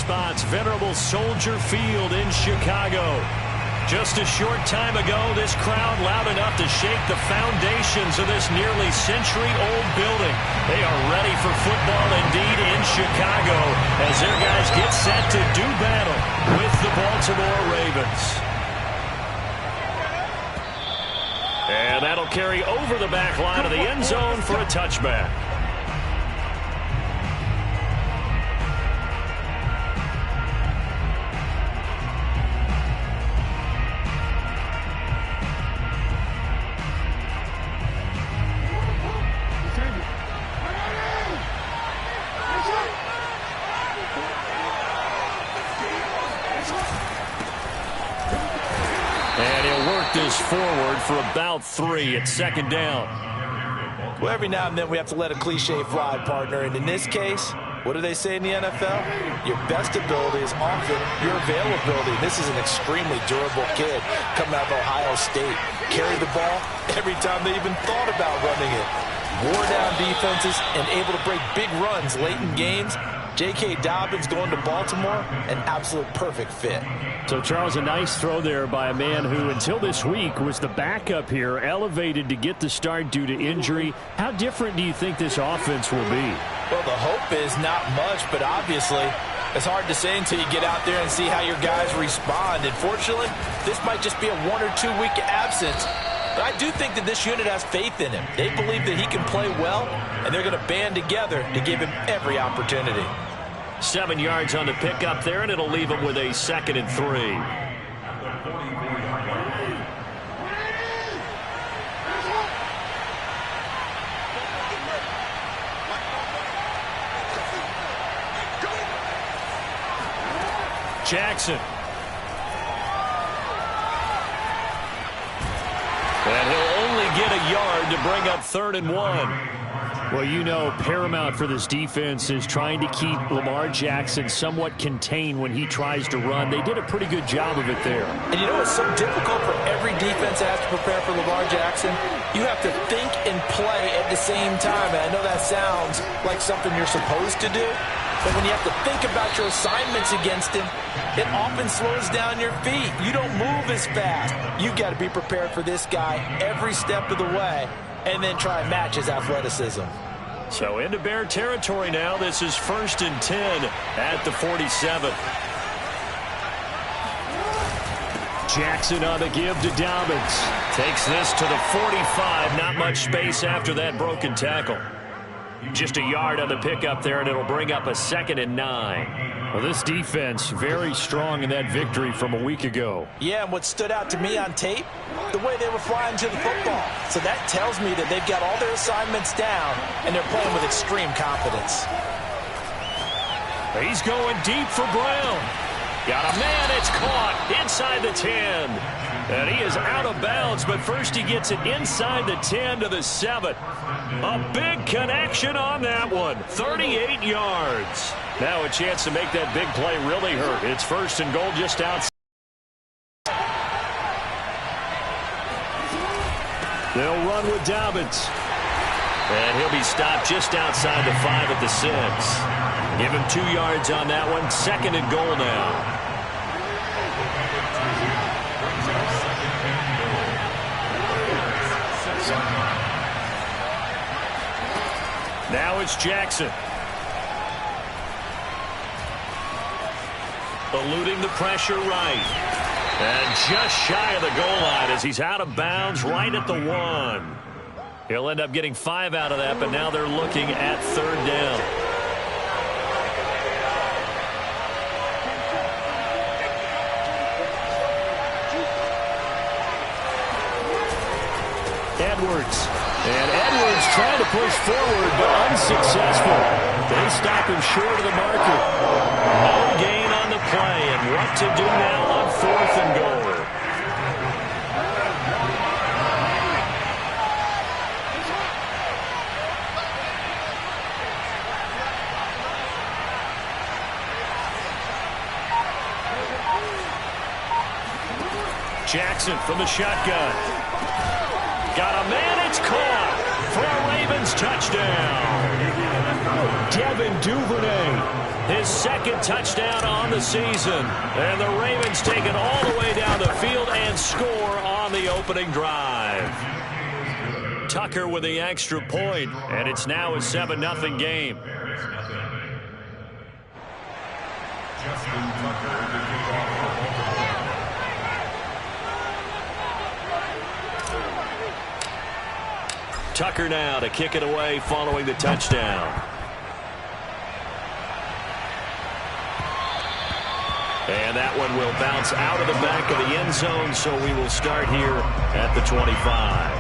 spots. Venerable Soldier Field in Chicago. Just a short time ago, this crowd loud enough to shake the foundations of this nearly century-old building. They are ready for football indeed in Chicago as their guys get set to do battle with the Baltimore Ravens. And that'll carry over the back line of the end zone for a touchback. This forward for about 3 at second down. Well, every now and then we have to let a cliche fly, partner. And in this case, what do they say in the NFL? Your best ability is often your availability. This is an extremely durable kid coming out of Ohio State. Carried the ball every time they even thought about running it. Wore down defenses and able to break big runs late in games. J.K. Dobbins going to Baltimore, an absolute perfect fit. So, Charles, a nice throw there by a man who, until this week, was the backup here, elevated to get the start due to injury. How different do you think this offense will be? Well, the hope is not much, but obviously it's hard to say until you get out there and see how your guys respond. And fortunately, this might just be a 1 or 2 week absence. But I do think that this unit has faith in him. They believe that he can play well, and they're going to band together to give him every opportunity. 7 yards on the pickup there, and it'll leave him with a 2nd and 3. Jackson. And he'll only get a yard to bring up 3rd and 1. Well, you know, paramount for this defense is trying to keep Lamar Jackson somewhat contained when he tries to run. They did a pretty good job of it there. And you know, it's so difficult for every defense that has to prepare for Lamar Jackson. You have to think and play at the same time. And I know that sounds like something you're supposed to do. But when you have to think about your assignments against him, it often slows down your feet. You don't move as fast. You've got to be prepared for this guy every step of the way, and then try and match his athleticism. So into Bear territory now. This is 1st and 10 at the 47. Jackson on the give to Dobbins. Takes this to the 45. Not much space after that broken tackle. Just a yard on the pickup there, and it'll bring up a 2nd and 9. Well, this defense very strong in that victory from a week ago. Yeah, and what stood out to me on tape, the way they were flying to the football. So that tells me that they've got all their assignments down, and they're playing with extreme confidence. He's going deep for Brown. Got a man, it's caught inside the 10. And he is out of bounds, but first he gets it inside the 10 to the 7. A big connection on that one. 38 yards. Now a chance to make that big play really hurt. It's 1st and goal just outside. They'll run with Dobbins. And he'll be stopped just outside the 5 at the 6. Give him 2 yards on that one. 2nd and goal now. Now it's Jackson. Eluding the pressure right. And just shy of the goal line as he's out of bounds right at the 1. He'll end up getting 5 out of that, but now they're looking at 3rd down. Edwards. And Edwards trying to push forward, but unsuccessful. They stop him short of the marker. No gain on the play, and what to do now on 4th and goal. Jackson from the shotgun. Got a man, it's caught for a Ravens touchdown. Devin Duvernay, his second touchdown on the season. And the Ravens take it all the way down the field and score on the opening drive. Tucker with the extra point, and it's now a 7-0 game. Tucker now to kick it away following the touchdown. And that one will bounce out of the back of the end zone, so we will start here at the 25.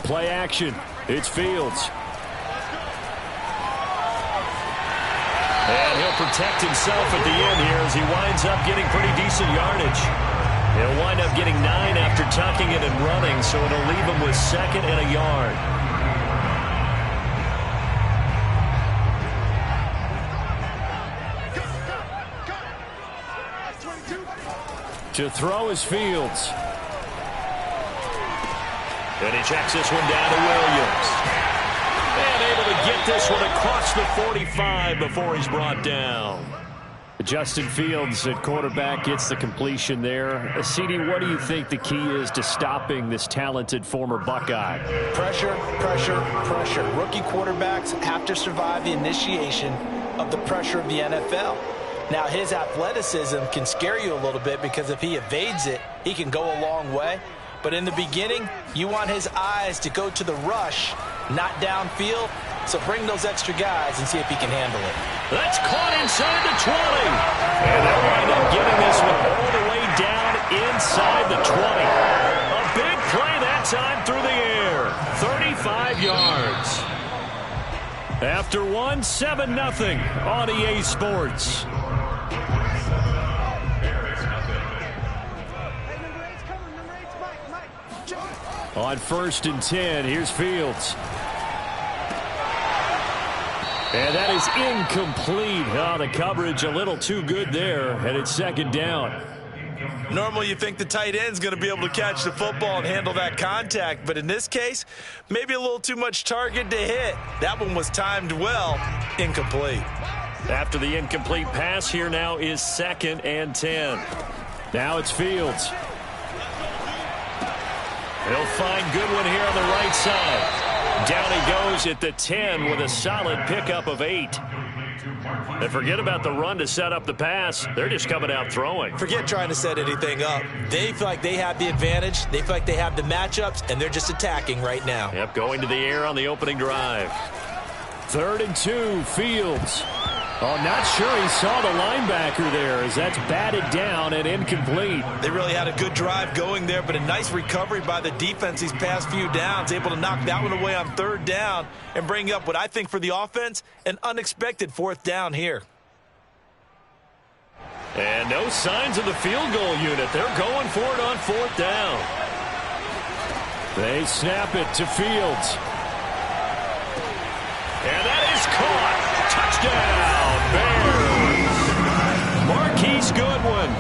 Play action. It's Fields. And he'll protect himself at the end here as he winds up getting pretty decent yardage. He'll wind up getting 9 after tucking it and running, so it'll leave him with 2nd and a yard. To throw is Fields. And he checks this one down to Williams. And able to get this one across the 45 before he's brought down. Justin Fields at quarterback gets the completion there. CD, what do you think the key is to stopping this talented former Buckeye? Pressure, pressure, pressure. Rookie quarterbacks have to survive the initiation of the pressure of the NFL. Now, his athleticism can scare you a little bit because if he evades it, he can go a long way. But in the beginning, you want his eyes to go to the rush, not downfield. So bring those extra guys and see if he can handle it. That's caught inside the 20. And they'll wind up getting this one all the way down inside the 20. A big play that time through the air. 35 yards. After one, 7-0 on EA Sports. On 1st and 10, here's Fields. And that is incomplete. Oh, the coverage a little too good there, and it's 2nd down. Normally you think the tight end's going to be able to catch the football and handle that contact, but in this case, maybe a little too much target to hit. That one was timed well, incomplete. After the incomplete pass, here now is 2nd and 10. Now it's Fields. He'll find Goodwin here on the right side. Down he goes at the 10 with a solid pickup of 8. And forget about the run to set up the pass. They're just coming out throwing. Forget trying to set anything up. They feel like they have the advantage. They feel like they have the matchups, and they're just attacking right now. Yep, going to the air on the opening drive. 3rd and 2, Fields. Oh, not sure he saw the linebacker there as that's batted down and incomplete. They really had a good drive going there, but a nice recovery by the defense these past few downs, able to knock that one away on 3rd down and bring up what I think for the offense, an unexpected 4th down here. And no signs of the field goal unit. They're going for it on 4th down. They snap it to Fields. And that is caught. Touchdown, Bears. Marquise Goodwin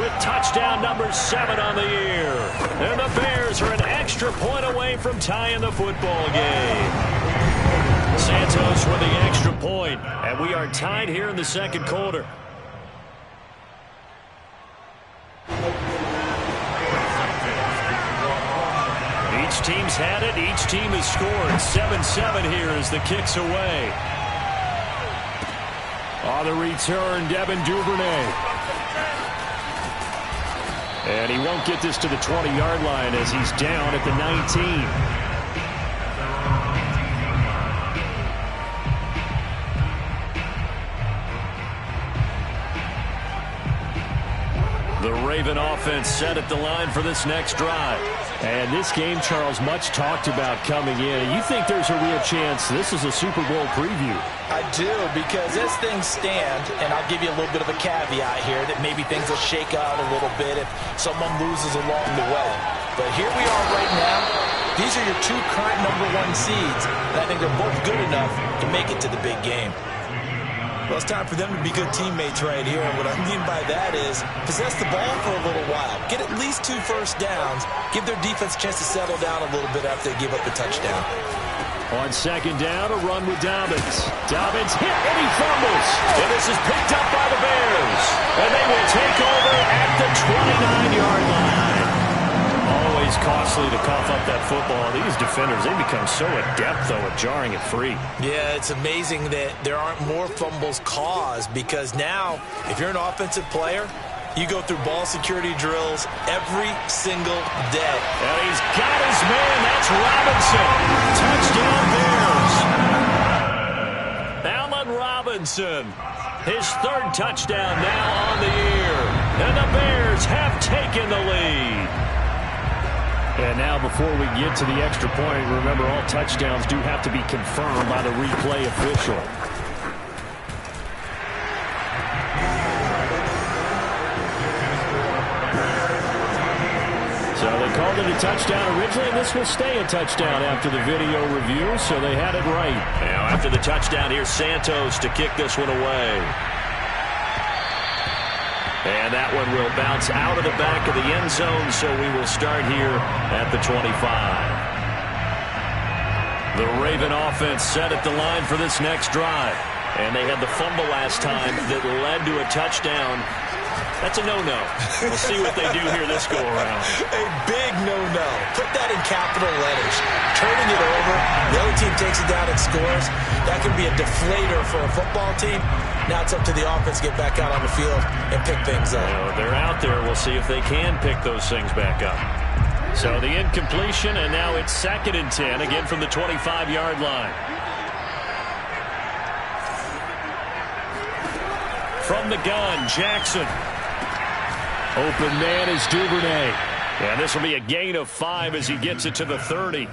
with touchdown number 7 on the year. And the Bears are an extra point away from tying the football game. Santos with the extra point, and we are tied here in the 2nd quarter. Each team's had it. Each team has scored. 7-7 here as the kick's away. On the return, Devin Duvernay. And he won't get this to the 20-yard line as he's down at the 19. The Raven offense set at the line for this next drive. And this game, Charles, much talked about coming in. You think there's a real chance this is a Super Bowl preview? I do, because as things stand, and I'll give you a little bit of a caveat here, that maybe things will shake out a little bit if someone loses along the way. But here we are right now. These are your 2 current #1 seeds, and I think they're both good enough to make it to the big game. Well, it's time for them to be good teammates right here. And what I mean by that is possess the ball for a little while. Get at least 2 first downs. Give their defense a chance to settle down a little bit after they give up the touchdown. On second down, a run with Dobbins. Dobbins hit and he fumbles. And this is picked up by the Bears. And they will take over at the 29-yard line. Always costly to cough up that football. These defenders, they become so adept, though, at jarring it free. Yeah, it's amazing that there aren't more fumbles caused, because now, if you're an offensive player, you go through ball security drills every single day. And he's got his man. That's Robinson. Touchdown Bears. Allen Robinson. His 3rd touchdown now on the year. And the Bears have taken the lead. And now before we get to the extra point, remember all touchdowns do have to be confirmed by the replay official. So they called it a touchdown originally, and this will stay a touchdown after the video review, so they had it right. Now after the touchdown, here's Santos to kick this one away. And that one will bounce out of the back of the end zone, so we will start here at the 25. The Raven offense set at the line for this next drive. And they had the fumble last time that led to a touchdown. That's a no-no. We'll see what they do here this go-around. A big no-no. Put that in capital letters. Turning it over, the other team takes it down and scores. That can be a deflator for a football team. Now it's up to the offense to get back out on the field and pick things up. They're out there. We'll see if they can pick those things back up. So the incompletion, and now it's 2nd and 10, again from the 25-yard line. From the gun, Jackson. Open man is Duvernay. And this will be a gain of 5 as he gets it to the 30.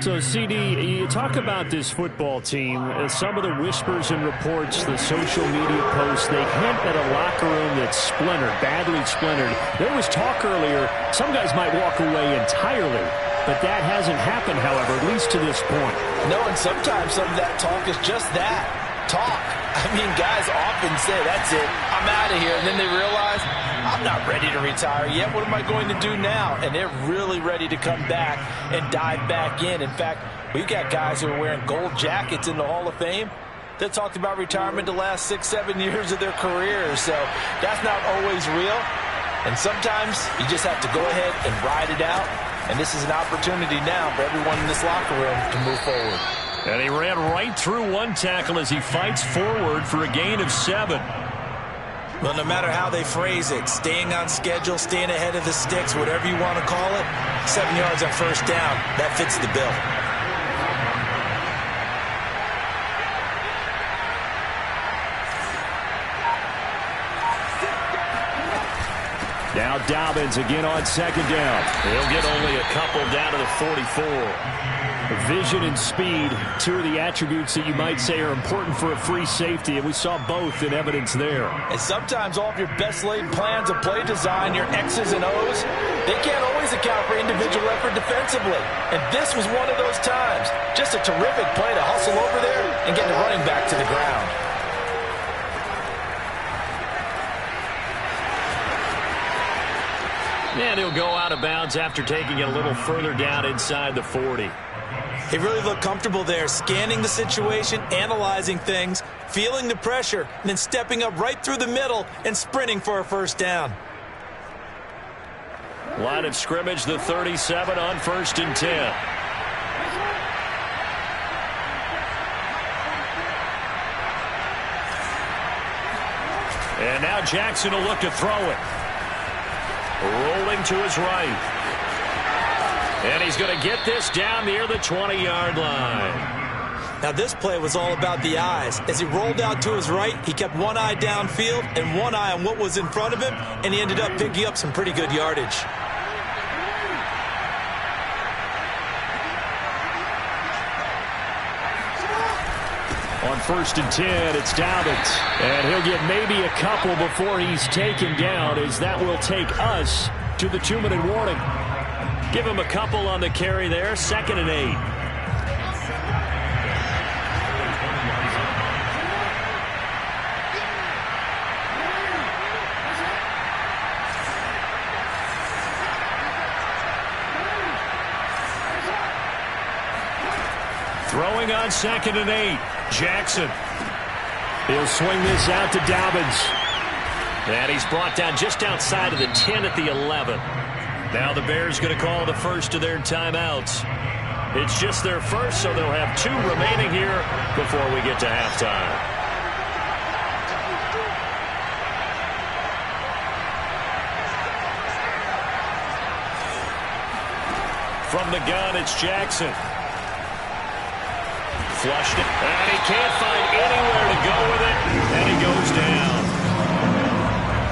So, CD, you talk about this football team. Some of the whispers and reports, the social media posts, they hint at a locker room that's splintered, badly splintered. There was talk earlier, some guys might walk away entirely. But that hasn't happened, however, at least to this point. No, and sometimes some of that talk is just that, talk. I mean, guys often say, that's it, I'm out of here. And then they realize, I'm not ready to retire yet. What am I going to do now? And they're really ready to come back and dive back in. In fact, we've got guys who are wearing gold jackets in the Hall of Fame that talked about retirement the last 6-7 years of their careers. So that's not always real. And sometimes you just have to go ahead and ride it out. And this is an opportunity now for everyone in this locker room to move forward. And he ran right through one tackle as he fights forward for a gain of 7. Well, no matter how they phrase it, staying on schedule, staying ahead of the sticks, whatever you want to call it, 7 yards on first down, that fits the bill. Now Dobbins again on 2nd down. He'll get only a couple down to the 44. Vision and speed, 2 of the attributes that you might say are important for a free safety, and we saw both in evidence there. And sometimes all of your best laid plans of play design, your X's and O's, they can't always account for individual effort defensively. And this was one of those times. Just a terrific play to hustle over there and get the running back to the ground. And he'll go out of bounds after taking it a little further down inside the 40. He really looked comfortable there, scanning the situation, analyzing things, feeling the pressure, and then stepping up right through the middle and sprinting for a first down. Line of scrimmage, the 37 on 1st and 10. And now Jackson will look to throw it. Rolling to his right. And he's going to get this down near the 20-yard line. Now this play was all about the eyes. As he rolled out to his right, he kept one eye downfield and one eye on what was in front of him, and he ended up picking up some pretty good yardage. On 1st and 10, it's Dobbins. And he'll get maybe a couple before he's taken down, as that will take us to the 2-minute warning. Give him a couple on the carry there. 2nd and 8. Throwing on 2nd and 8. Jackson. He'll swing this out to Dobbins. And he's brought down just outside of the 10 at the 11. Now the Bears going to call the first of their timeouts. It's just their first, so they'll have 2 remaining here before we get to halftime. From the gun, it's Jackson. Flushed it, and he can't find anywhere to go with it, and he goes down.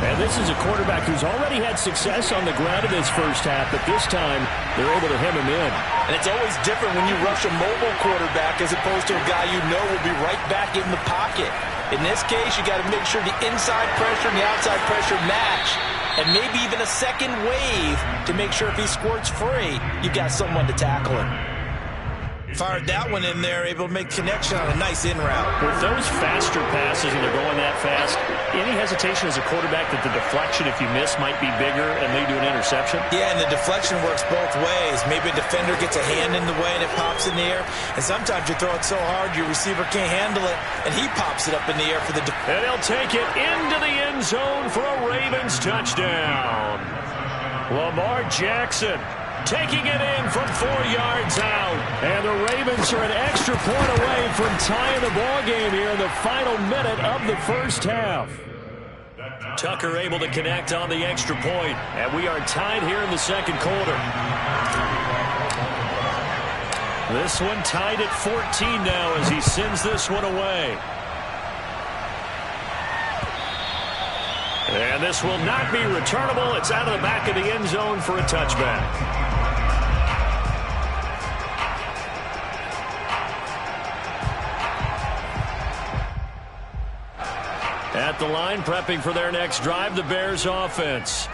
And this is a quarterback who's already had success on the ground in this first half, but this time they're able to hem him in. And it's always different when you rush a mobile quarterback as opposed to a guy you know will be right back in the pocket. In this case, you got to make sure the inside pressure and the outside pressure match, and maybe even a second wave to make sure if he squirts free, you've got someone to tackle him. Fired that one in there, able to make connection on a nice in route. With those faster passes and they're going that fast, any hesitation as a quarterback that the deflection, if you miss, might be bigger and lead to an interception? Yeah, and the deflection works both ways. Maybe a defender gets a hand in the way and it pops in the air. And sometimes you throw it so hard your receiver can't handle it, and he pops it up in the air for the and he'll take it into the end zone for a Ravens touchdown. Lamar Jackson taking it in from 4 yards out. And the Ravens are an extra point away from tying the ball game here in the final minute of the first half. Tucker able to connect on the extra point, and we are tied here in the second quarter. This one tied at 14 now as he sends this one away. And this will not be returnable. It's out of the back of the end zone for a touchback. At the line, prepping for their next drive, the Bears offense.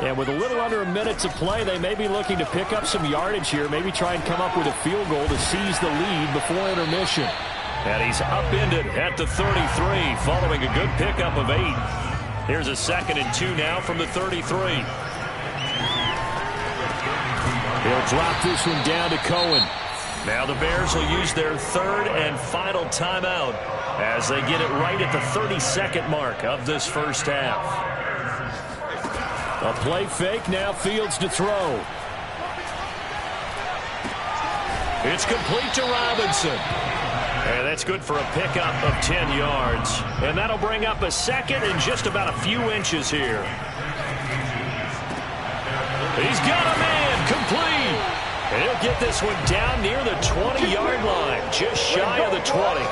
And with a little under a minute to play, they may be looking to pick up some yardage here, maybe try and come up with a field goal to seize the lead before intermission. And he's upended at the 33, following a good pickup of 8. Here's a 2nd and 2 now from the 33. He'll drop this one down to Cohen. Now the Bears will use their 3rd and final timeout as they get it right at the 32nd mark of this first half. A play fake, now Fields to throw. It's complete to Robinson. And that's good for a pickup of 10 yards. And that'll bring up a 2nd and just about a few inches here. He's got a man, complete. And he'll get this one down near the 20-yard line, just shy of the 20.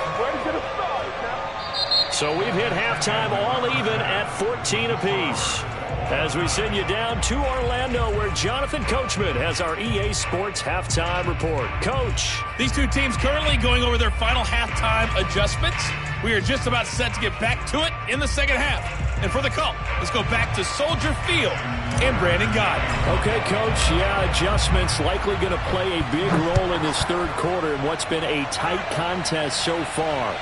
So we've hit halftime all even at 14 apiece. As we send you down to Orlando, where Jonathan Coachman has our EA Sports halftime report. Coach. These two teams currently going over their final halftime adjustments. We are just about set to get back to it in the second half. And for the call, let's go back to Soldier Field and Brandon Gott. Okay, Coach. Yeah, adjustments likely going to play a big role in this third quarter in what's been a tight contest so far.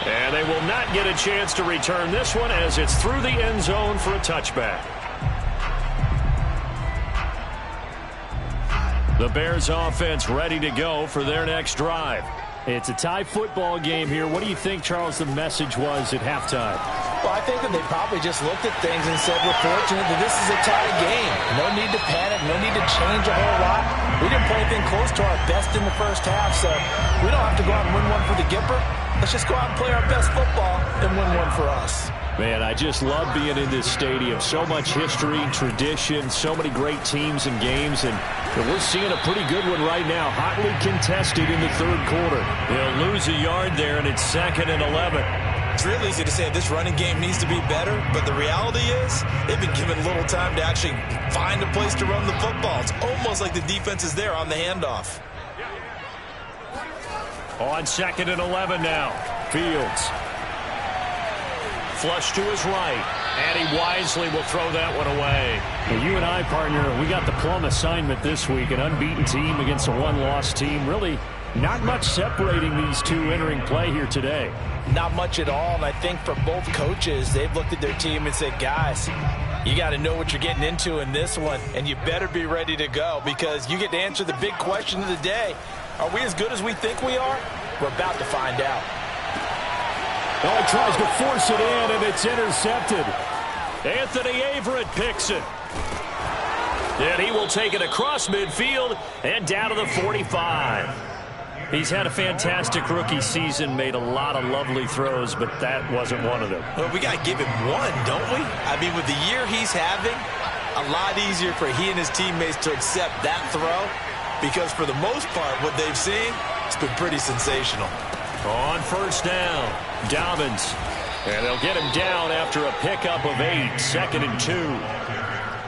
And they will not get a chance to return this one as it's through the end zone for a touchback. The Bears offense ready to go for their next drive. It's a tie football game here. What do you think, Charles, the message was at halftime? Well, I think that they probably just looked at things and said, we're fortunate that this is a tie game. No need to panic, no need to change a whole lot. We didn't play anything close to our best in the first half, so we don't have to go out and win one for the Gipper. Let's just go out and play our best football and win one for us. Man, I just love being in this stadium. So much history, tradition, so many great teams and games, and we're seeing a pretty good one right now, hotly contested in the third quarter. They'll lose a yard there, and it's 2nd and 11. It's real easy to say this running game needs to be better, but the reality is they've been given little time to actually find a place to run the football. It's almost like the defense is there on the handoff. On 2nd and 11 now, Fields. Flush to his right, and he wisely will throw that one away. Well, you and I, partner, we got the plum assignment this week, an unbeaten team against a one-loss team. Really not much separating these two entering play here today. Not much at all, and I think for both coaches, they've looked at their team and said, guys, you got to know what you're getting into in this one, and you better be ready to go because you get to answer the big question of the day. Are we as good as we think we are? We're about to find out. Oh, he tries to force it in, and it's intercepted. Anthony Averett picks it. And he will take it across midfield and down to the 45. He's had a fantastic rookie season, made a lot of lovely throws, but that wasn't one of them. Well, we got to give him one, don't we? I mean, with the year he's having, a lot easier for he and his teammates to accept that throw, because for the most part, what they've seen, it's been pretty sensational. On first down, Dobbins. And they'll get him down after a pickup of 8, 2nd and 2.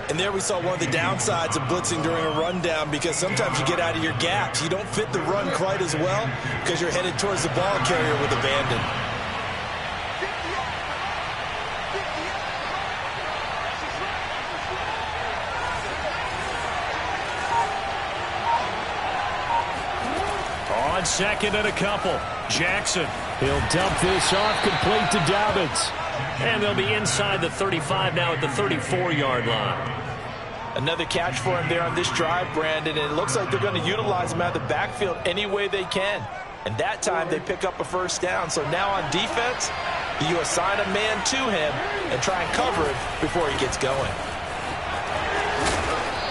And there we saw one of the downsides of blitzing during a rundown, because sometimes you get out of your gaps. You don't fit the run quite as well because you're headed towards the ball carrier with abandon. On 2nd and a couple, Jackson. He'll dump this off, complete to Dobbins. And they'll be inside the 35 now at the 34-yard line. Another catch for him there on this drive, Brandon, and it looks like they're going to utilize him out of the backfield any way they can. And that time they pick up a first down. So now on defense, you assign a man to him and try and cover it before he gets going.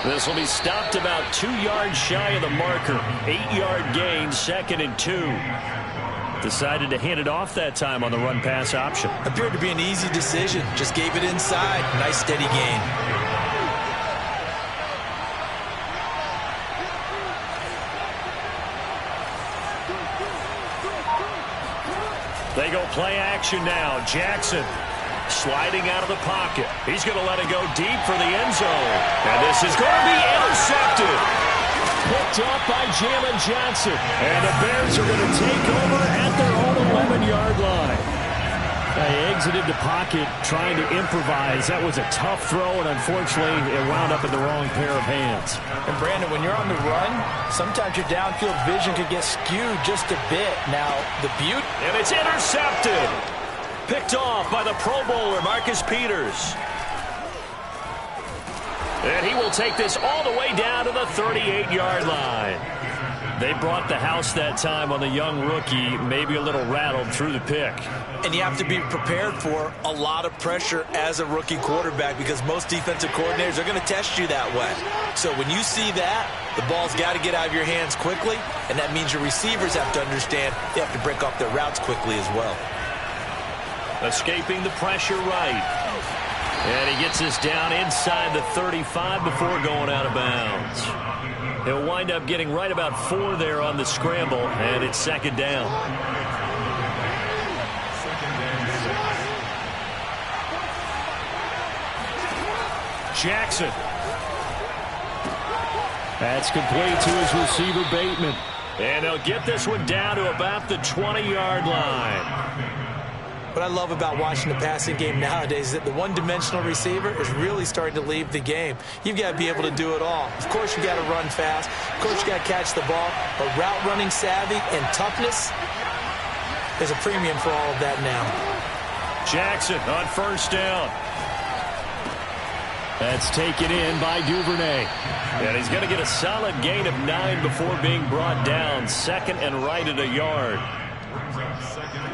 This will be stopped about 2 yards shy of the marker. 8-yard gain, 2nd and 2. Decided to hand it off that time on the run-pass option. Appeared to be an easy decision. Just gave it inside. Nice steady gain. They go play action now. Jackson sliding out of the pocket. He's going to let it go deep for the end zone. And this is going to be intercepted. Picked up by Jalen Johnson. And the Bears are going to take over at their own 11-yard line. They exited the pocket trying to improvise. That was a tough throw, and unfortunately, it wound up in the wrong pair of hands. And Brandon, when you're on the run, sometimes your downfield vision could get skewed just a bit. Now, the beauty... And it's intercepted. Picked off by the Pro Bowler, Marcus Peters. And he will take this all the way down to the 38-yard line. They brought the house that time on the young rookie, maybe a little rattled through the pick. And you have to be prepared for a lot of pressure as a rookie quarterback, because most defensive coordinators are going to test you that way. So when you see that, the ball's got to get out of your hands quickly, and that means your receivers have to understand they have to break off their routes quickly as well. Escaping the pressure right. And he gets this down inside the 35 before going out of bounds. He'll wind up getting right about 4 there on the scramble, and it's 2nd down. Jackson. That's complete to his receiver, Bateman. And they'll get this one down to about the 20-yard line. What I love about watching the passing game nowadays is that the one-dimensional receiver is really starting to leave the game. You've got to be able to do it all. Of course, you got to run fast. Of course, you got to catch the ball. But route running savvy and toughness, there's a premium for all of that now. Jackson on first down. That's taken in by Duvernay. And he's going to get a solid gain of 9 before being brought down. 2nd and right at a yard.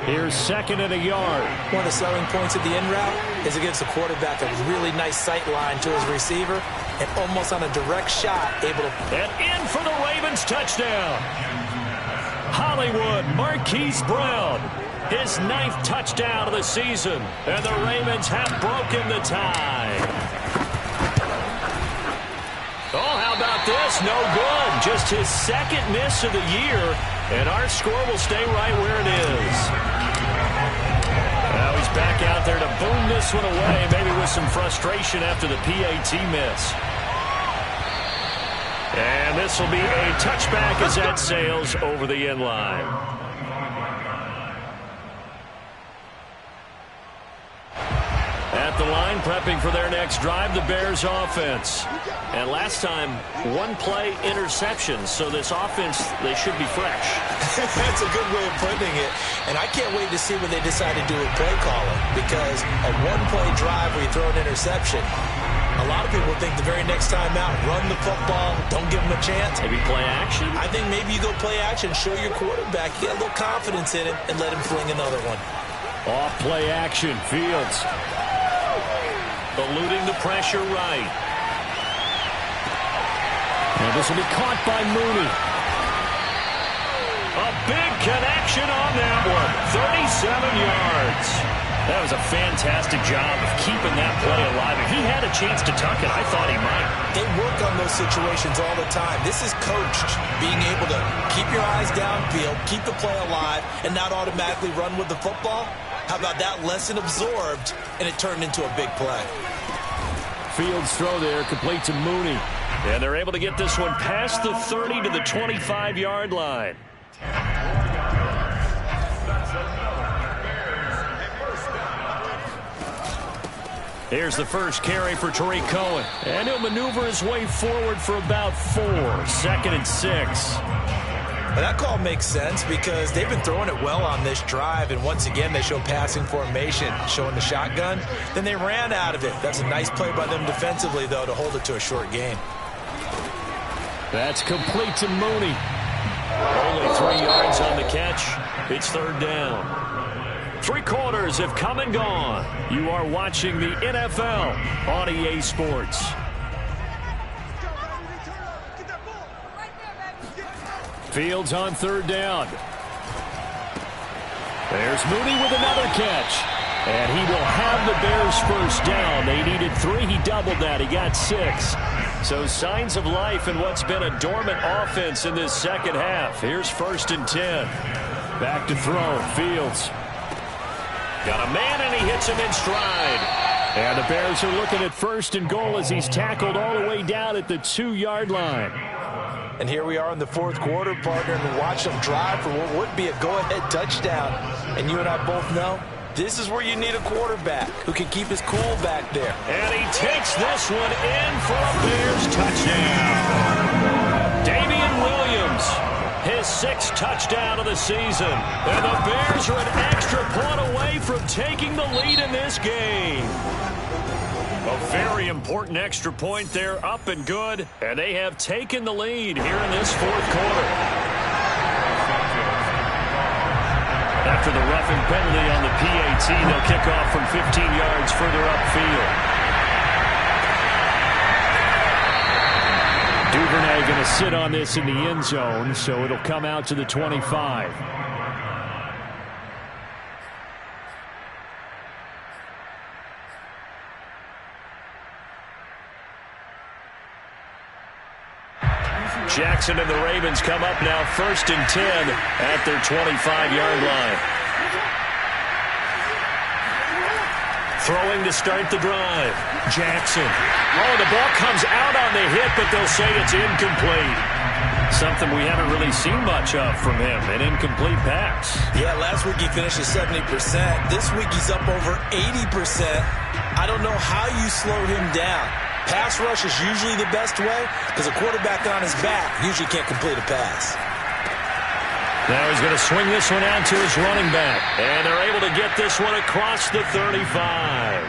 Here's 2nd and a yard. One of the selling points of the in route is against a quarterback, a really nice sight line to his receiver, and almost on a direct shot, able to... And in for the Ravens touchdown. Hollywood Marquise Brown, his 9th touchdown of the season, and the Ravens have broken the tie. Oh, how about this? No good. Just his 2nd miss of the year, and our score will stay right where it is. Now he's back out there to boom this one away, maybe with some frustration after the PAT miss. And this will be a touchback as that sails over the end line. At the line, prepping for their next drive, the Bears offense. And last time, 1-play interception, so this offense, they should be fresh. That's a good way of putting it. And I can't wait to see what they decide to do with play calling, because a 1-play drive where you throw an interception, A lot of people think the very next time out, run the football, don't give him a chance. Maybe play action? I think maybe you go play action, show your quarterback, you get a little confidence in him, and let him fling another one. Off play action, Fields. Eluding the pressure right. And this will be caught by Mooney. A big connection on that one. 37 yards. That was a fantastic job of keeping that play alive. If he had a chance to tuck it, I thought he might. They work on those situations all the time. This is coached, being able to keep your eyes downfield, keep the play alive, and not automatically run with the football. How about that lesson absorbed, and it turned into a big play. Fields throw there, complete to Mooney. And they're able to get this one past the 30 to the 25-yard line. Here's the first carry for Tariq Cohen. And he'll maneuver his way forward for about 4. 2nd and 6. Well, that call makes sense because they've been throwing it well on this drive, and once again they show passing formation, showing the shotgun. Then they ran out of it. That's a nice play by them defensively, though, to hold it to a short game. That's complete to Mooney. Only 3 yards on the catch. It's 3rd down. 3 quarters have come and gone. You are watching the NFL on EA Sports. Fields on 3rd down. There's Mooney with another catch. And he will have the Bears first down. They needed 3. He doubled that. He got 6. So signs of life in what's been a dormant offense in this second half. Here's 1st and 10. Back to throw. Fields. Got a man, and he hits him in stride. And the Bears are looking at 1st and goal as he's tackled all the way down at the 2-yard line. And here we are in the 4th quarter, partner, and watch them drive for what would be a go-ahead touchdown. And you and I both know this is where you need a quarterback who can keep his cool back there. And he takes this one in for a Bears touchdown. Damian Williams, his 6th touchdown of the season. And the Bears are an extra point away from taking the lead in this game. A very important extra point there, up and good. And they have taken the lead here in this 4th quarter. After the roughing penalty on the PAT, they'll kick off from 15 yards further upfield. Duvernay going to sit on this in the end zone, so it'll come out to the 25. Jackson and the Ravens come up now 1st and 10 at their 25-yard line. Throwing to start the drive. Jackson. Oh, the ball comes out on the hit, but they'll say it's incomplete. Something we haven't really seen much of from him, an incomplete pass. Yeah, last week he finished at 70%. This week he's up over 80%. I don't know how you slow him down. Pass rush is usually the best way because a quarterback on his back usually can't complete a pass. Now he's going to swing this one out to his running back. And they're able to get this one across the 35.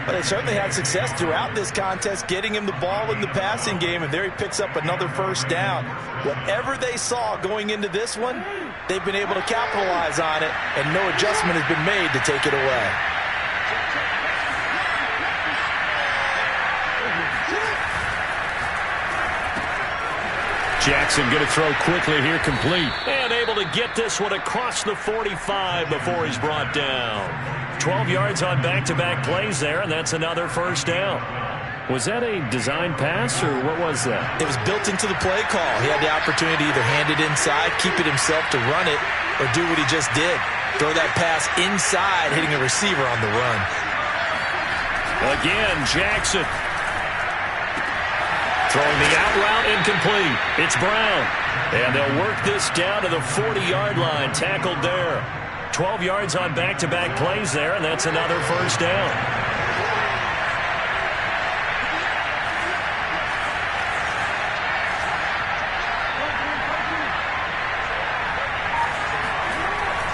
But they certainly had success throughout this contest getting him the ball in the passing game, and there he picks up another 1st down. Whatever they saw going into this one, they've been able to capitalize on it, and no adjustment has been made to take it away. Jackson going to throw quickly here, complete. And able to get this one across the 45 before he's brought down. 12 yards on back-to-back plays there, and that's another 1st down. Was that a design pass, or what was that? It was built into the play call. He had the opportunity to either hand it inside, keep it himself to run it, or do what he just did. Throw that pass inside, hitting a receiver on the run. Again, Jackson. Throwing the out route, incomplete. It's Brown. And they'll work this down to the 40-yard line. Tackled there. 12 yards on back-to-back plays there, and that's another 1st down.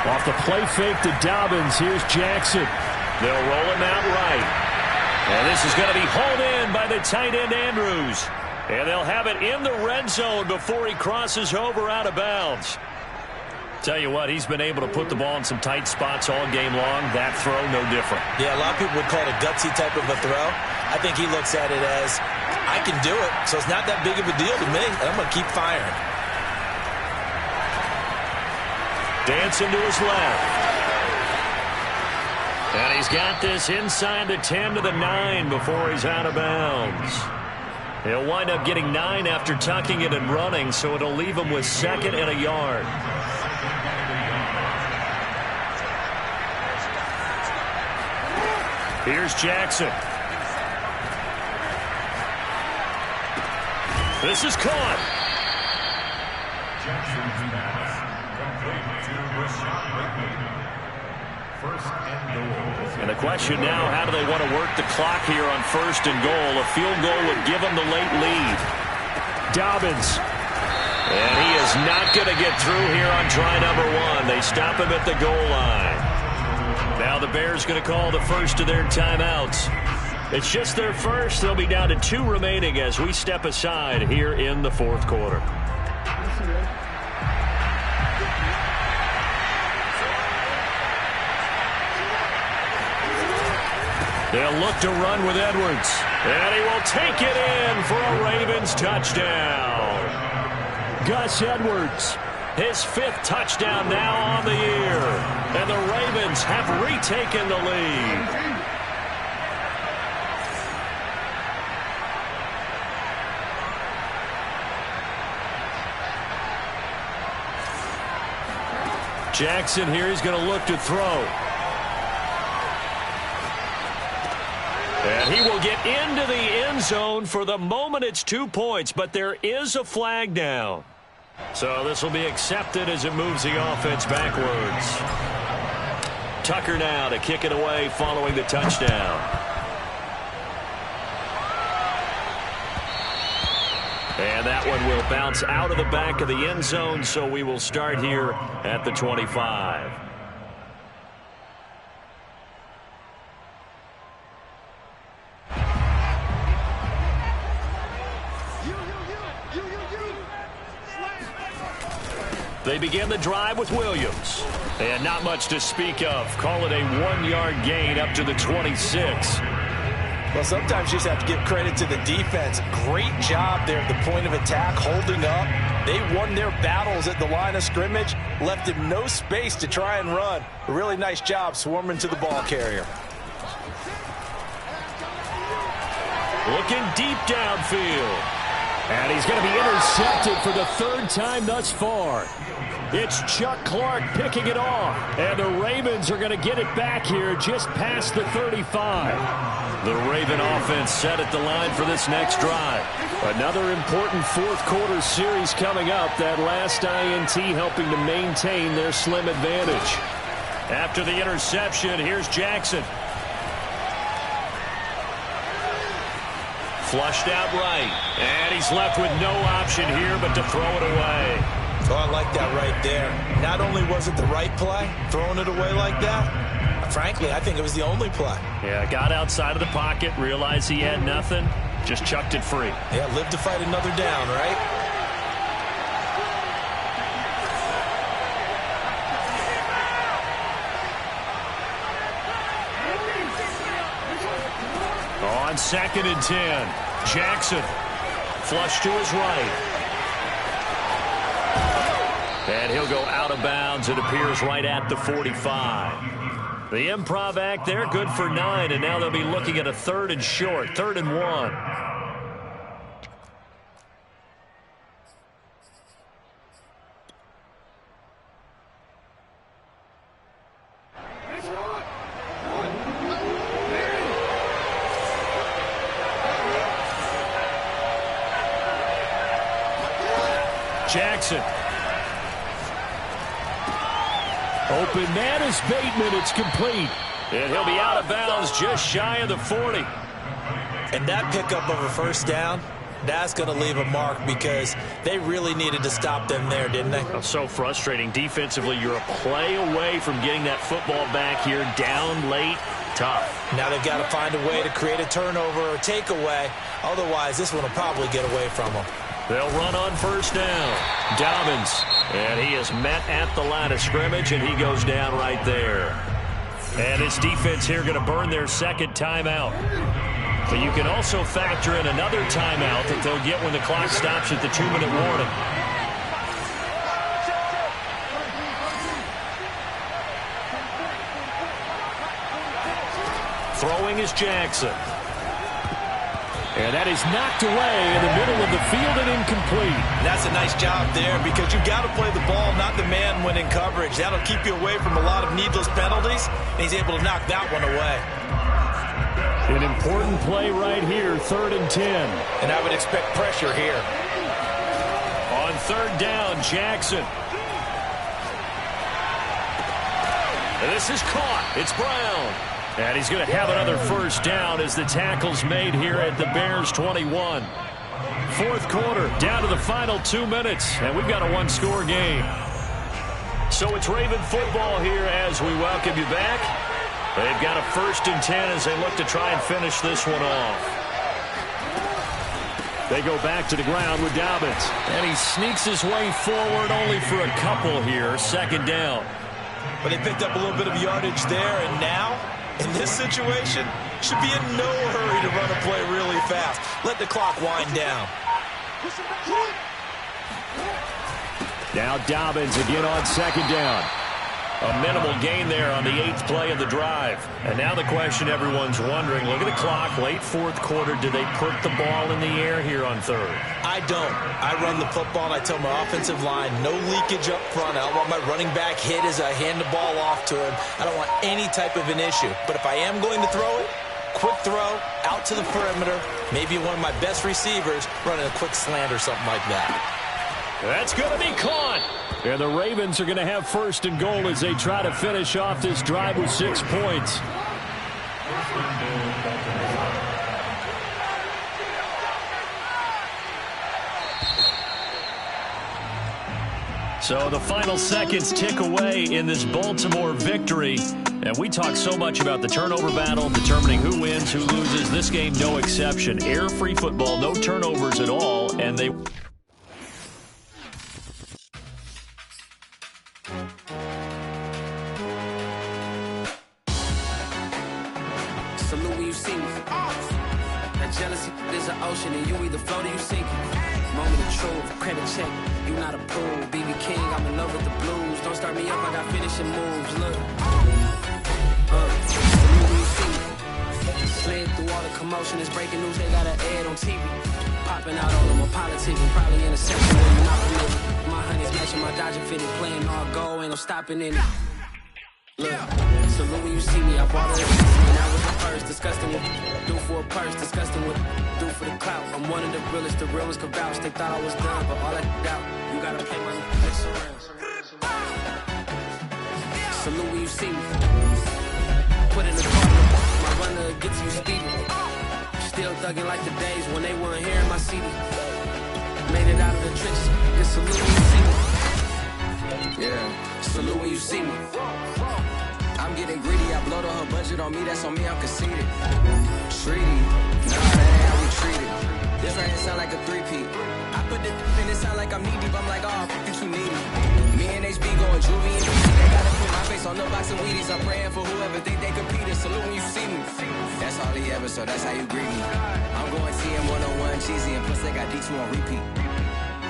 Off the play fake to Dobbins. Here's Jackson. They'll roll him out right. And this is going to be hauled in by the tight end, Andrews. And they'll have it in the red zone before he crosses over out of bounds. Tell you what, he's been able to put the ball in some tight spots all game long. That throw, no different. Yeah, a lot of people would call it a gutsy type of a throw. I think he looks at it as, I can do it, so it's not that big of a deal to me, and I'm going to keep firing. Dancing to his left. And he's got this inside the 10 to the 9 before he's out of bounds. He'll wind up getting 9 after tucking it and running, so it'll leave him with 2nd and a yard. Here's Jackson. This is caught. And the question now, how do they want to work the clock here on 1st and goal? A field goal would give them the late lead. Dobbins. And he is not going to get through here on try number 1. They stop him at the goal line. Now the Bears going to call the first of their timeouts. It's just their first. They'll be down to 2 remaining as we step aside here in the 4th quarter. They'll look to run with Edwards. And he will take it in for a Ravens touchdown. Gus Edwards, his 5th touchdown now on the year. And the Ravens have retaken the lead. Jackson here, he's going to look to throw. And he will get into the end zone. For the moment, it's 2 points, but there is a flag down. So this will be accepted as it moves the offense backwards. Tucker now to kick it away following the touchdown. And that one will bounce out of the back of the end zone, so we will start here at the 25. They begin the drive with Williams. And not much to speak of. Call it a 1-yard gain up to the 26. Well, sometimes you just have to give credit to the defense. Great job there at the point of attack, holding up. They won their battles at the line of scrimmage, left him no space to try and run. A really nice job swarming to the ball carrier. Looking deep downfield. And he's going to be intercepted for the 3rd time thus far. It's Chuck Clark picking it off. And the Ravens are going to get it back here just past the 35. The Raven offense set at the line for this next drive. Another important 4th quarter series coming up. That last INT helping to maintain their slim advantage. After the interception, here's Jackson. Flushed out right. And he's left with no option here but to throw it away. Oh, I like that right there. Not only was it the right play, throwing it away like that, frankly, I think it was the only play. Yeah, got outside of the pocket, realized he had nothing, just chucked it free. Yeah, live to fight another down, right? On 2nd and 10, Jackson flush to his right. And he'll go out of bounds. It appears right at the 45. The improv act there, good for 9, and now they'll be looking at a 3rd and short, 3rd and 1. Jackson. Open man is Bateman. It's complete. And he'll be out of bounds just shy of the 40. And that pickup of a 1st down, that's going to leave a mark because they really needed to stop them there, didn't they? Oh, so frustrating. Defensively, you're a play away from getting that football back here down late. tough. Now they've got to find a way to create a turnover or takeaway. Otherwise, this one will probably get away from them. They'll run on first down. Dobbins, and he is met at the line of scrimmage, and he goes down right there. And this defense here going to burn their second timeout. But you can also factor in another timeout that they'll get when the clock stops at the 2-minute warning. Throwing is Jackson. And that is knocked away in the middle of the field and incomplete. That's a nice job there because you've got to play the ball, not the man when in coverage. That'll keep you away from a lot of needless penalties, and he's able to knock that one away. An important play right here, 3rd and 10. And I would expect pressure here. On 3rd down, Jackson. And this is caught. It's Brown. And he's going to have another first down as the tackle's made here at the Bears 21. 4th quarter, down to the final 2 minutes, and we've got a one-score game. So it's Raven football here as we welcome you back. They've got a 1st and 10 as they look to try and finish this one off. They go back to the ground with Dobbins, and he sneaks his way forward only for a couple here, 2nd down. But they picked up a little bit of yardage there, and now, in this situation, should be in no hurry to run a play really fast. Let the clock wind down. Now Dobbins again on 2nd down. A minimal gain there on the 8th play of the drive. And now the question everyone's wondering, look at the clock, late 4th quarter, do they put the ball in the air here on 3rd? I don't. I run the football, and I tell my offensive line, no leakage up front. I don't want my running back hit as I hand the ball off to him. I don't want any type of an issue. But if I am going to throw it, quick throw, out to the perimeter, maybe one of my best receivers running a quick slant or something like that. That's going to be caught. And the Ravens are going to have 1st and goal as they try to finish off this drive with 6 points. So the final seconds tick away in this Baltimore victory. And we talk so much about the turnover battle, determining who wins, who loses. This game, no exception. Air-free football, no turnovers at all, and they... Salute when you see me. That jealousy is an ocean, and you either float or you sink it. Moment of truth, credit check, you not approved. BB King, I'm in love with the blues. Don't start me up, I got finishing moves. Look, salute when you see me. Slid through all the commotion, it's breaking news, they got an ad on TV. Popping out all of my politicking, probably in a section where you're not familiar. My honey's matching my Dodger fitted, playing all goal, ain't no stopping in it. Look, salute when you see me, I bought it. Now with the purse, disgusting with do for a purse, disgusting with do for the clout. I'm one of the realest, the realest could vouch. They thought I was done, but all I doubt, you gotta pay my next around. Salute when you see me. Put in the car, my runner gets you speeding. Still thugging like the days when they weren't here in my CD. Made it out of the trenches. Just salute when you see me. Yeah, salute when you see me. I'm getting greedy, I blowed on her budget on me, that's on me, I'm conceited. Treaty, nah, that ain't how we treat it. This right here sound like a three-peat. I put this in, it sound like I'm knee-deep, I'm like, oh, you too needy. Me and HB going juvie and they gotta put my face on the box of Wheaties. I'm praying for whoever think they competed, salute when you see me. That's all he ever, so that's how you greet me. I'm going TM 101 cheesy, and plus they got D2 on repeat.